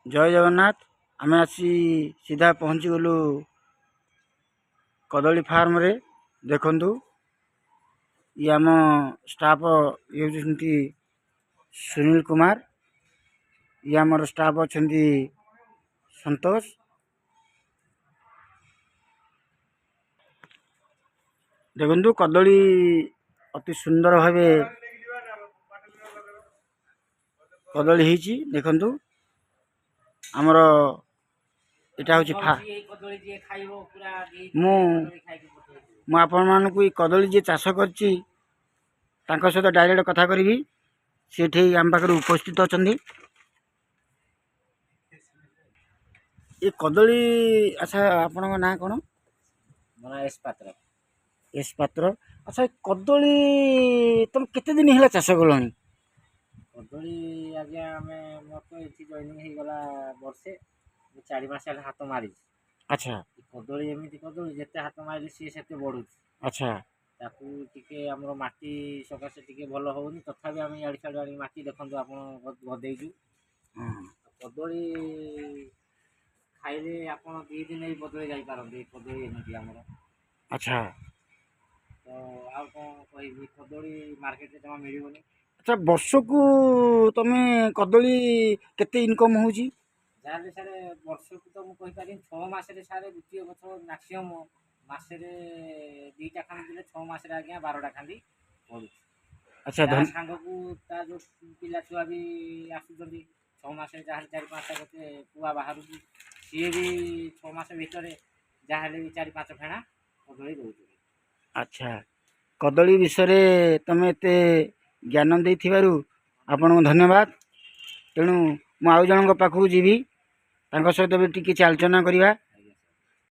जय जगन्नाथ। आम आसी सीधा पहुँची गलु कदली फार्म रे। देखंतु ये आम स्टाफ ये होती सुनील कुमार, ये आमर स्टाफ अच्छा संतोष। देखु कदली अति सुंदर भाव कदली होती। देखु आमर एटा हूँ मु आपण मानक कदली जी चाष करची सहित डायरेक्ट कथा करी। सी आम पाखे उपस्थित अच्छा। ये कदली अच्छा आपण ना कौन? एस पात्र। एस पात्र। अच्छा कदली तुम केते दिन है चाष कलनी? कदली आज्ञा आमे मोर तो एठी जॉइनिंग हे गला वर्षे 4 मास हेला हाथ मारी। अच्छा कदली एमिति कदली जेते हाथ मारी सी सेते बढु। अच्छा ताकू टिके हमरो माटी सकासे टिके भलो होउनी, तथापि आमे याडी छाडी आडी माटी देखंतु आपण गदेइजु। कदली खाइले आपण 2 दिन ही बदले जाई पारबे। कदली एमिति हमरो। अच्छा तो आ कोन कहिबी कदली मार्केट रे जमा मिलिबोनी। अच्छा वर्ष को तमे कदली केते इनकम होउची? जाले सारे वर्ष को तो मु कहि पारिन 6 मास रे सारे द्वितीय गछ मैक्सिमम मास रे 2टा खान दिले 6 मास रे आज्ञा 12टा खांदी पडु। अच्छा ता संग को ता जो पिला छुआ भी आसु जंदी 6 मास रे जाहल 4-5 टा गते पुआ बाहरु सी भी 6 मास भीतर जाहले भी 4-5 फेणा कदली दउछु। अच्छा कदली विषय तमे एते ज्ञान देथिबारु आपनको धन्यवाद। तेणु मु आउ जनक पाखु जीवी तांको सहित भी टिके आलोचना करिवा।